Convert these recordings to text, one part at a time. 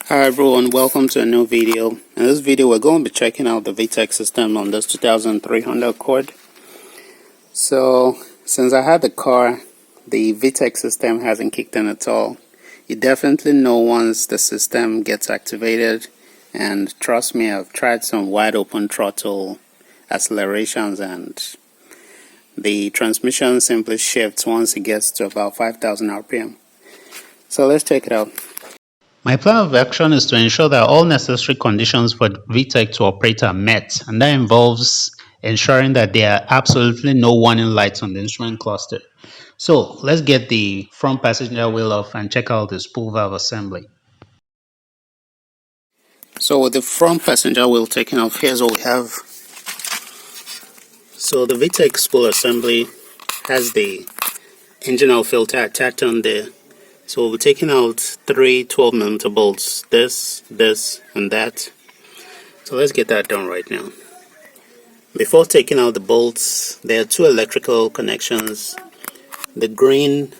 Hi everyone, welcome to a new video. In this video we're going to be checking out the VTEC system on this 2300 Accord. So since I had the car, the VTEC system hasn't kicked in at all. You definitely know once the system gets activated, and trust me, I've tried some wide open throttle accelerations and the transmission simply shifts once it gets to about 5000 RPM. So let's check it out. My plan of action is to ensure that all necessary conditions for VTEC to operate are met, and that involves ensuring that there are absolutely no warning lights on the instrument cluster. So let's get the front passenger wheel off and check out the spool valve assembly. So with the front passenger wheel taken off, here's what we have. So the VTEC spool assembly has the engine oil filter attached on there. So we'll be taking out three 12mm bolts, this, and that. So let's get that done right now. Before taking out the bolts, there are two electrical connections. The green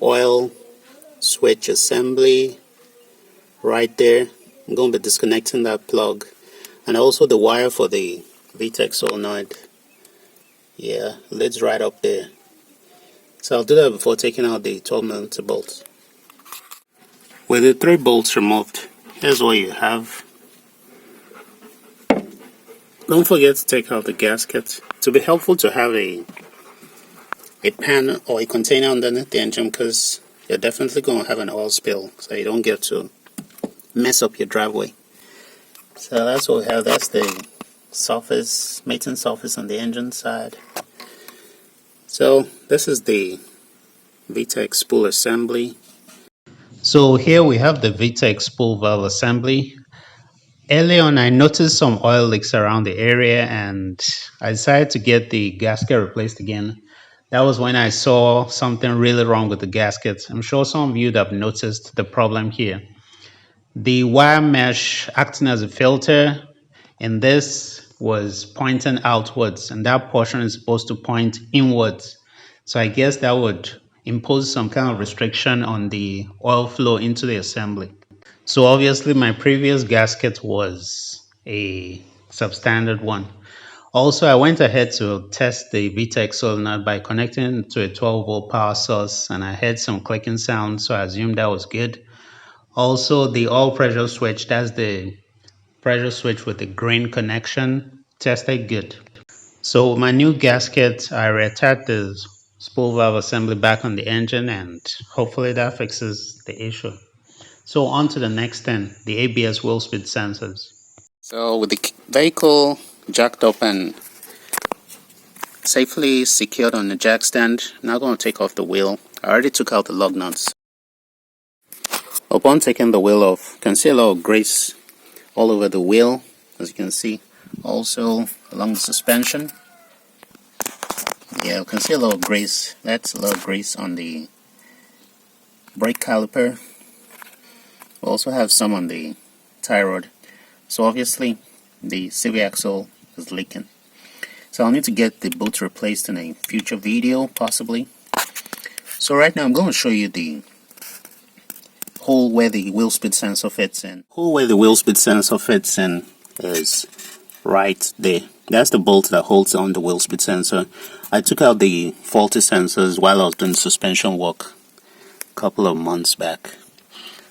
oil switch assembly right there. I'm going to be disconnecting that plug. And also the wire for the VTEC solenoid. Yeah, lid's right up there. So I'll do that before taking out the 12mm bolts. With the three bolts removed, here's what you have. Don't forget to take out the gasket. It will be helpful to have a pan or a container underneath the engine, because you're definitely going to have an oil spill, so you don't get to mess up your driveway. So that's what we have. That's the surface, mating surface on the engine side. So this is the VTEC spool assembly. So here we have the VTEC spool valve assembly. Early on I noticed some oil leaks around the area and I decided to get the gasket replaced again. That was when I saw something really wrong with the gasket. I'm sure some of you have noticed the problem here. The wire mesh acting as a filter in this was pointing outwards, and that portion is supposed to point inwards. So I guess that would impose some kind of restriction on the oil flow into the assembly. So obviously my previous gasket was a substandard one. Also, I went ahead to test the VTEC solenoid by connecting it to a 12-volt power source, and I heard some clicking sound, so I assumed that was good. Also, the oil pressure switch, that's the pressure switch with the green connection, tested good. So with my new gasket, I reattached the spool valve assembly back on the engine, and hopefully that fixes the issue. So on to the next thing, the ABS wheel speed sensors. So with the vehicle jacked up and safely secured on the jack stand, I'm now going to take off the wheel. I already took out the lug nuts. Upon taking the wheel off, you can see a lot of grease all over the wheel, as you can see. Also along the suspension. Yeah, you can see a lot of grease. That's a lot of grease on the brake caliper. We also have some on the tie rod. So obviously the CV axle is leaking. So I'll need to get the boot replaced in a future video, possibly. So right now I'm going to show you the hole where the wheel speed sensor fits in. Hole where the wheel speed sensor fits in is right there. That's the bolt that holds on the wheel speed sensor. I took out the faulty sensors while I was doing suspension work a couple of months back.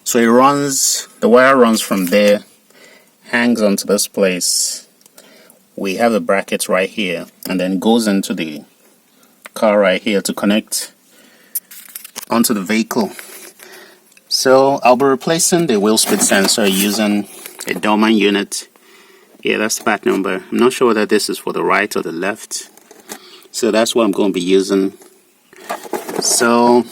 So it runs, the wire runs from there, hangs onto this place. We have a bracket right here, and then goes into the car right here to connect onto the vehicle. So I'll be replacing the wheel speed sensor using a Dorman unit. Yeah, that's the part number. I'm not sure whether this is for the right or the left. So that's what I'm going to be using. So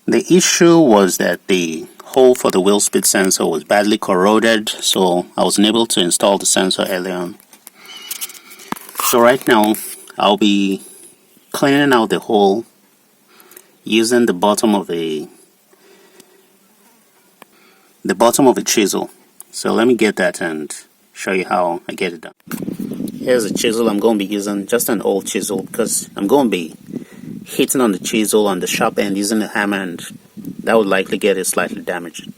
the issue was that the hole for the wheel speed sensor was badly corroded, so I wasn't able to install the sensor early on. So right now I'll be cleaning out the hole using the bottom of a chisel. So let me get that and show you how I get it done. Here's a chisel. I'm going to be using just an old chisel because I'm going to be hitting on the chisel on the sharp end using a hammer, and that would likely get it slightly damaged.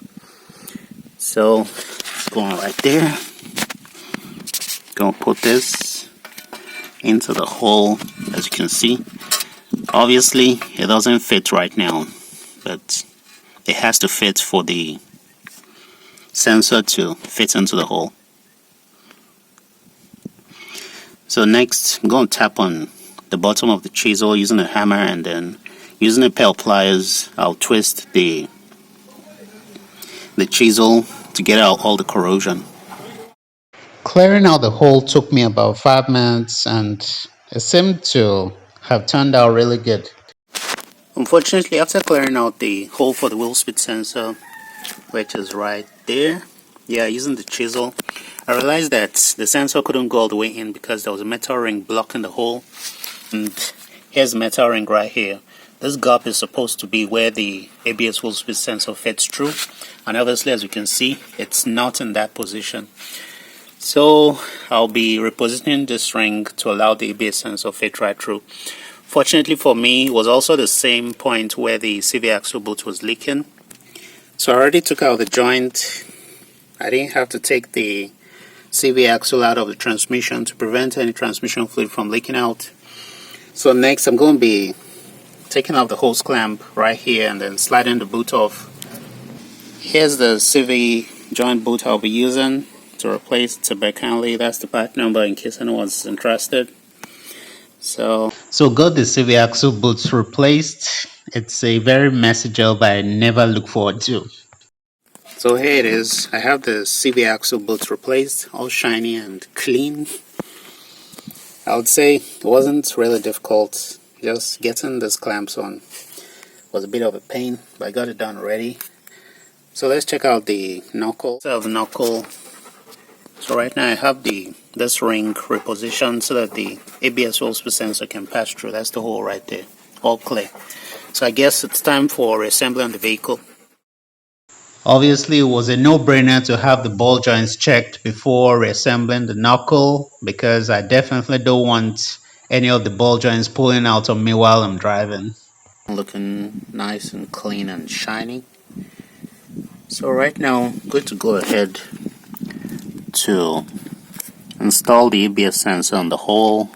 So it's going right there. Gonna put this into the hole. As you can see, obviously it doesn't fit right now, but it has to fit for the sensor to fit into the hole. So next, I'm going to tap on the bottom of the chisel using a hammer, and then using a pair of pliers, I'll twist the chisel to get out all the corrosion. Clearing out the hole took me about 5 minutes, and it seemed to have turned out really good. Unfortunately, after clearing out the hole for the wheel speed sensor, which is right there, using the chisel, I realized that the sensor couldn't go all the way in because there was a metal ring blocking the hole. And here's the metal ring right here. This gap is supposed to be where the ABS wheel speed sensor fits through, and obviously, as you can see, it's not in that position. So I'll be repositioning this ring to allow the ABS sensor fit right through. Fortunately for me, it was also the same point where the CV axle bolt was leaking. So I already took out the joint. I didn't have to take the CV axle out of the transmission to prevent any transmission fluid from leaking out. So next, I'm going to be taking off the hose clamp right here and then sliding the boot off. Here's the CV joint boot I'll be using to replace Tibet-Canley. That's the part number in case anyone's interested. So got the CV axle boots replaced. It's a very messy job I never look forward to. So here it is. I have the CV axle boots replaced, all shiny and clean. I would say it wasn't really difficult. Just getting these clamps on was a bit of a pain, but I got it done already. So let's check out the knuckle. So right now I have this ring repositioned so that the ABS wheel speed sensor can pass through. That's the hole right there, all clear. So I guess it's time for reassembling the vehicle. Obviously, it was a no-brainer to have the ball joints checked before reassembling the knuckle, because I definitely don't want any of the ball joints pulling out on me while I'm driving. Looking nice and clean and shiny. So right now, I'm going to go ahead to install the ABS sensor on the hole.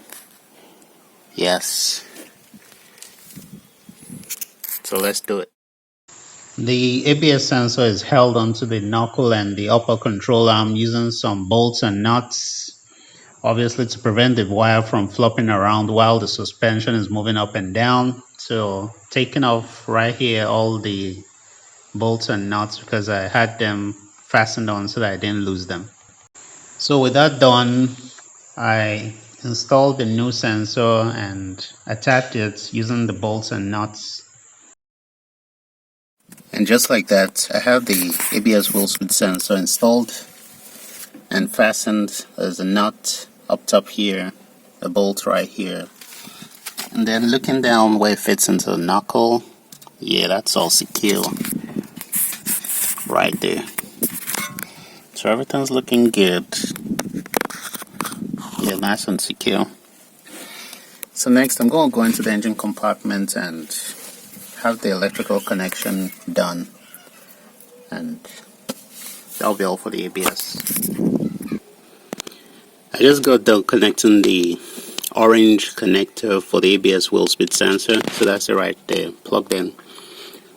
Yes. So let's do it. The ABS sensor is held onto the knuckle and the upper control arm using some bolts and nuts, obviously to prevent the wire from flopping around while the suspension is moving up and down. So taking off right here all the bolts and nuts because I had them fastened on so that I didn't lose them. So with that done, I installed the new sensor and attached it using the bolts and nuts. And just like that, I have the ABS wheel speed sensor installed and fastened. There's a nut up top here, a bolt right here. And then looking down where it fits into the knuckle, that's all secure right there. So everything's looking good. Nice and secure. So next I'm going to go into the engine compartment and have the electrical connection done, and that'll be all for the ABS. I just got done connecting the orange connector for the ABS wheel speed sensor, so that's it right there, plugged in.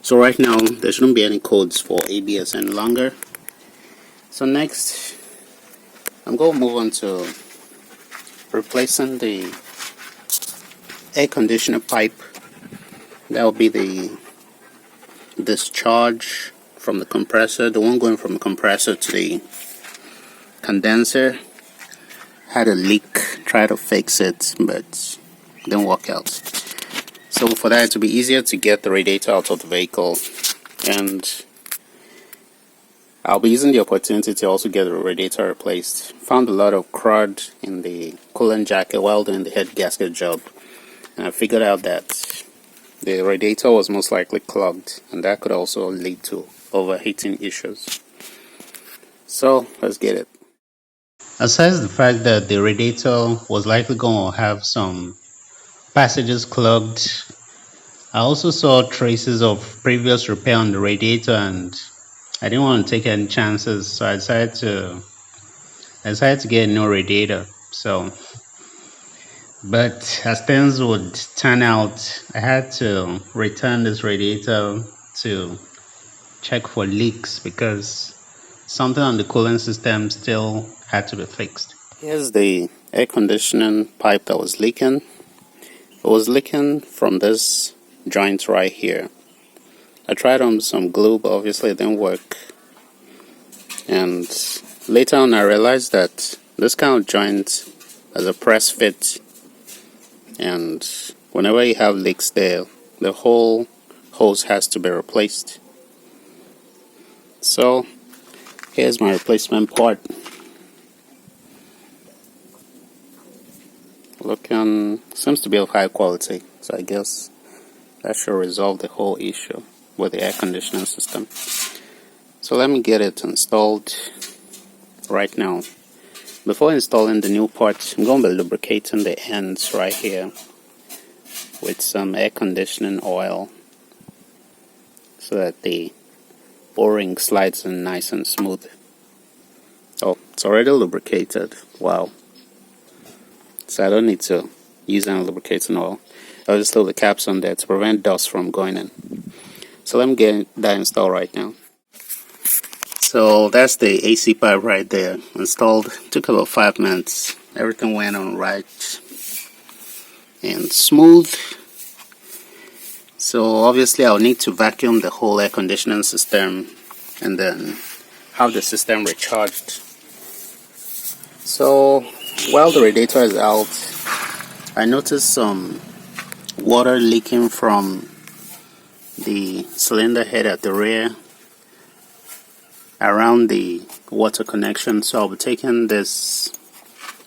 So right now there shouldn't be any codes for ABS any longer. So next I'm going to move on to replacing the air conditioner pipe. That will be the discharge from the compressor, the one going from the compressor to the condenser. Had a leak, tried to fix it, but didn't work out. So for that to be easier to get the radiator out of the vehicle, and I'll be using the opportunity to also get the radiator replaced. Found a lot of crud in the coolant jacket while doing the head gasket job, and I figured out that the radiator was most likely clogged, and that could also lead to overheating issues. So let's get it. Aside the fact that the radiator was likely going to have some passages clogged, I also saw traces of previous repair on the radiator, and I didn't want to take any chances, so I decided to get a new radiator. So, but as things would turn out, I had to return this radiator to check for leaks because something on the cooling system still had to be fixed. Here's the air conditioning pipe that was leaking. It was leaking from this joint right here. I tried on some glue, but obviously it didn't work. And later on I realized that this kind of joint has a press fit, and whenever you have leaks there, the whole hose has to be replaced. So here's my replacement part. Looking, seems to be of high quality, so I guess that should resolve the whole issue with the air conditioning system. So let me get it installed right now. Before installing the new part, I'm going to be lubricating the ends right here with some air conditioning oil so that the O-ring slides in nice and smooth. Oh, it's already lubricated. Wow. So I don't need to use any lubricating oil. I'll just leave the caps on there to prevent dust from going in. So let me get that installed right now. So that's the AC pipe right there installed. Took about 5 minutes. Everything went on right and smooth. So obviously I'll need to vacuum the whole air conditioning system and then have the system recharged. So while the radiator is out, I noticed some water leaking from the cylinder head at the rear around the water connection, so I'll be taking this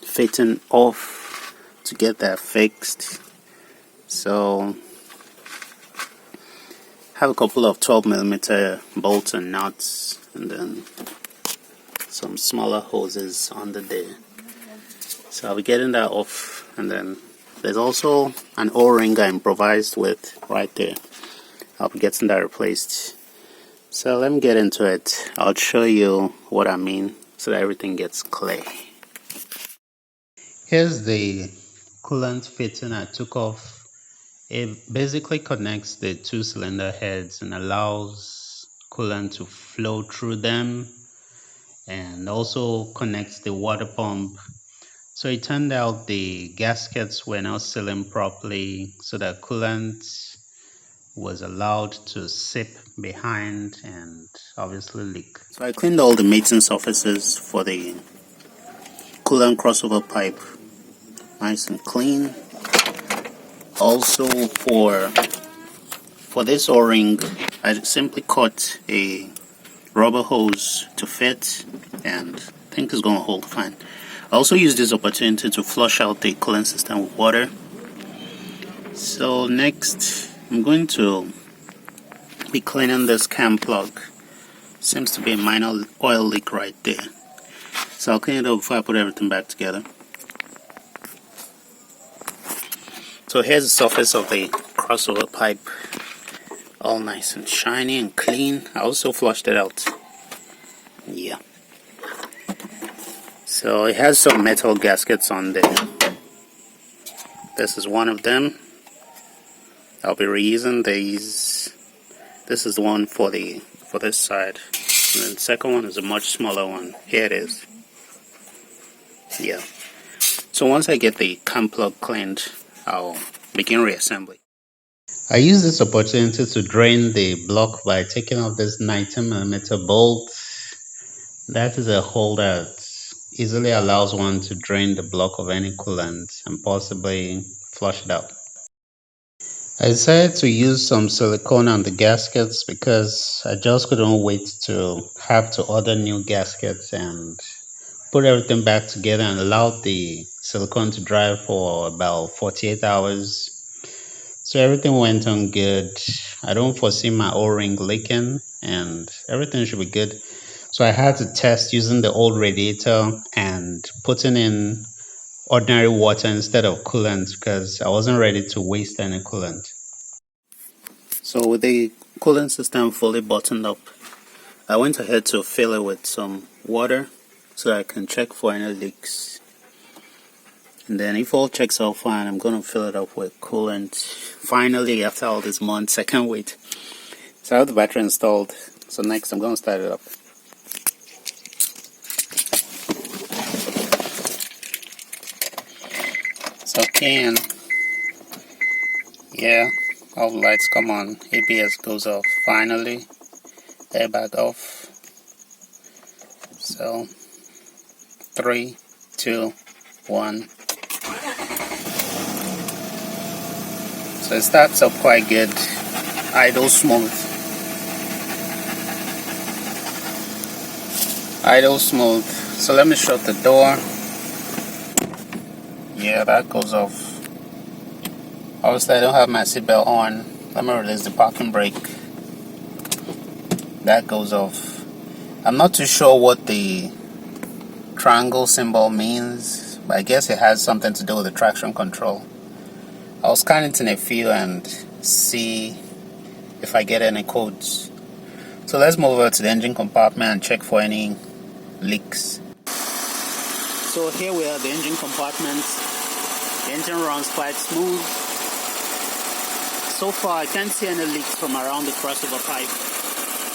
fitting off to get that fixed. So have a couple of 12mm bolts and nuts, and then some smaller hoses under there. So I'll be getting that off, and then there's also an O-ring I improvised with right there. I'll be getting that replaced. So let me get into it. I'll show you what I mean so that everything gets clear. Here's the coolant fitting I took off. It basically connects the two cylinder heads and allows coolant to flow through them, and also connects the water pump. So it turned out the gaskets were not sealing properly, so that coolant was allowed to sip behind and obviously leak. So I cleaned all the mating surfaces for the coolant crossover pipe, nice and clean. Also for this O-ring, I simply cut a rubber hose to fit, and I think it's going to hold fine. I also use this opportunity to flush out the coolant system with water. So next, I'm going to be cleaning this cam plug. Seems to be a minor oil leak right there. So I'll clean it up before I put everything back together. So here's the surface of the crossover pipe. All nice and shiny and clean. I also flushed it out. Yeah. So it has some metal gaskets on there. This is one of them. I'll be reusing these. This is the one for this side, and then the second one is a much smaller one. Here it is. Yeah. So once I get the cam plug cleaned, I'll begin reassembly. I use this opportunity to drain the block by taking off this 19mm bolt. That is a hole that easily allows one to drain the block of any coolant and possibly flush it out. I decided to use some silicone on the gaskets because I just couldn't wait to have to order new gaskets and put everything back together and allow the silicone to dry for about 48 hours. So everything went on good. I don't foresee my O-ring leaking and everything should be good. So I had to test using the old radiator and putting in ordinary water instead of coolant because I wasn't ready to waste any coolant. So with the coolant system fully buttoned up, I went ahead to fill it with some water so that I can check for any leaks. And then if all checks out fine, I'm going to fill it up with coolant. Finally, after all these months, I can't wait. So I have the battery installed. So next I'm going to start it up. So can, yeah, all the lights come on. ABS goes off. Finally, airbag off. So 3, 2, 1. So it starts up quite good. Idle smooth. Idle smooth. So let me shut the door. Yeah, that goes off. Obviously I don't have my seatbelt on. Let me release the parking brake. That goes off. I'm not too sure what the triangle symbol means, but I guess it has something to do with the traction control. I'll scan it in a few and see if I get any codes. So let's move over to the engine compartment and check for any leaks. So here we are, the engine compartment. The engine runs quite smooth. So far I can't see any leaks from around the crossover pipe.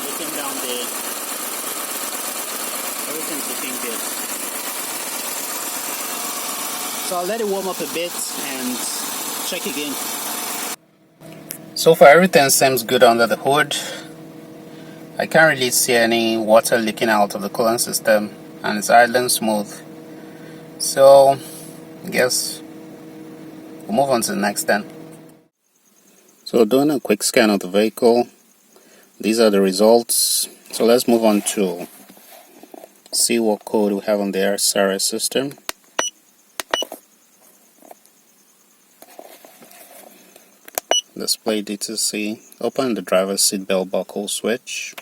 Looking down there, everything's looking good. So I'll let it warm up a bit and check again. So far everything seems good under the hood. I can't really see any water leaking out of the coolant system, and it's idling smooth. So I guess we'll move on to the next then. So doing a quick scan of the vehicle, these are the results. So let's move on to see what code we have on the SRS system. Display DTC. Open the driver's seatbelt buckle switch.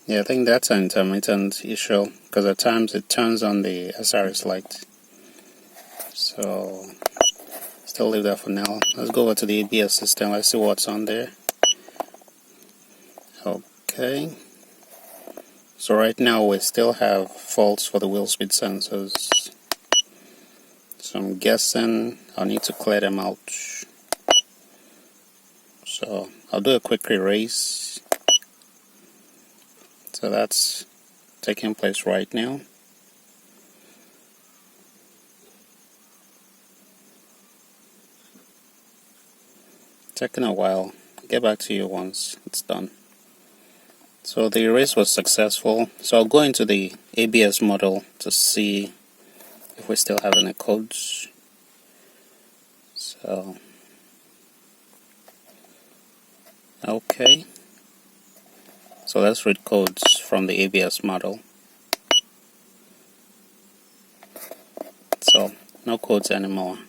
Yeah, I think that's an intermittent issue because at times it turns on the SRS light. So still leave that for now. Let's go over to the ABS system. Let's see what's on there. Okay. So right now we still have faults for the wheel speed sensors. So I'm guessing I'll need to clear them out. So I'll do a quick erase. So that's taking place right now. Taking a while. Get back to you once it's done. So the erase was successful. So I'll go into the ABS model to see if we still have any codes. So okay. So let's read codes from the ABS model. So no codes anymore.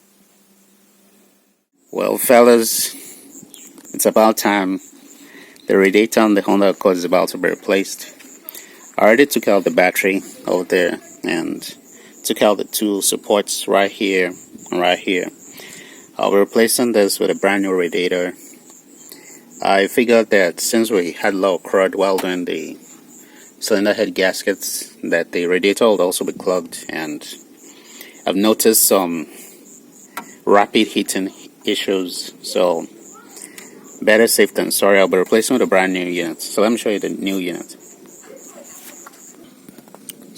Well, fellas, it's about time. The radiator on the Honda Accord is about to be replaced. I already took out the battery over there and took out the two supports right here and right here. I'll be replacing this with a brand new radiator. I figured that since we had a lot of crud while doing the cylinder head gaskets, that the radiator would also be clogged, and I've noticed some rapid heating issues. So better safe than sorry. I'll be replacing with a brand new unit. So let me show you the new unit.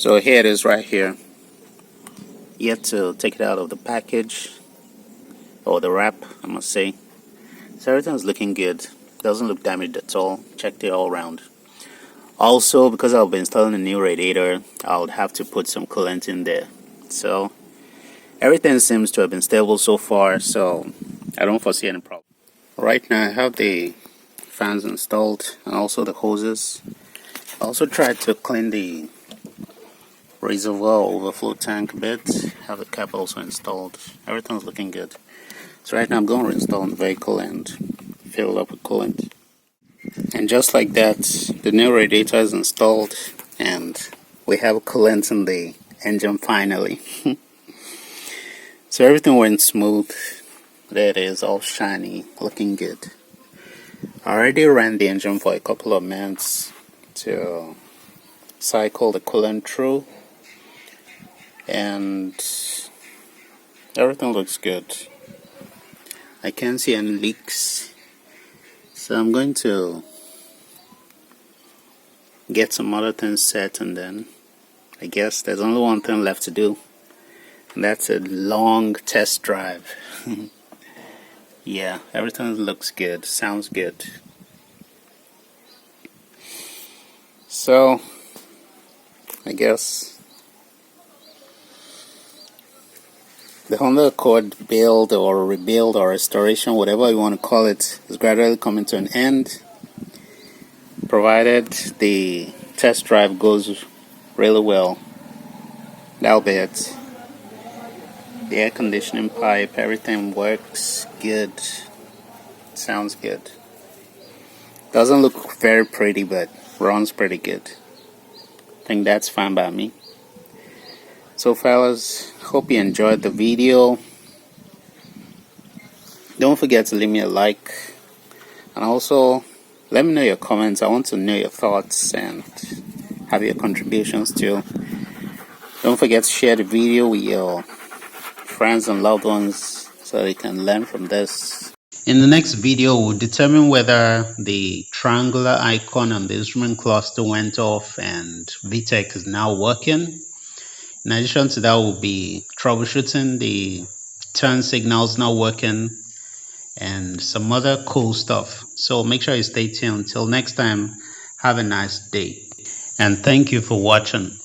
So here it is right here. Yet to take it out of the package, or the wrap, I must say. So everything's looking good. Doesn't look damaged at all. Checked it all around. Also, because I'll be installing a new radiator, I'll have to put some coolant in there. So everything seems to have been stable so far, so I don't foresee any problem. Right now I have the fans installed and also the hoses. I also tried to clean the reservoir overflow tank a bit. Have the cap also installed. Everything's looking good. So right now I'm going to install the vehicle and fill it up with coolant. And just like that, the new radiator is installed and we have coolant in the engine finally. So everything went smooth. There it is, all shiny, looking good. I already ran the engine for a couple of minutes to cycle the coolant through, and everything looks good. I can't see any leaks, so I'm going to get some other things set, and then I guess there's only one thing left to do, and that's a long test drive. Yeah, everything looks good, sounds good. So I guess the Honda Accord build or rebuild or restoration, whatever you want to call it, is gradually coming to an end, provided the test drive goes really well. That'll be it. The air conditioning pipe, everything works good, sounds good. Doesn't look very pretty, but runs pretty good. I think that's fine by me. So fellas, hope you enjoyed the video. Don't forget to leave me a like, and also let me know your comments. I want to know your thoughts and have your contributions too. Don't forget to share the video with your friends and loved ones so they can learn from this. In the next video, we'll determine whether the triangular icon on the instrument cluster went off and VTEC is now working. In addition to that, we'll be troubleshooting the turn signals not working and some other cool stuff. So make sure you stay tuned. Till next time, have a nice day. And thank you for watching.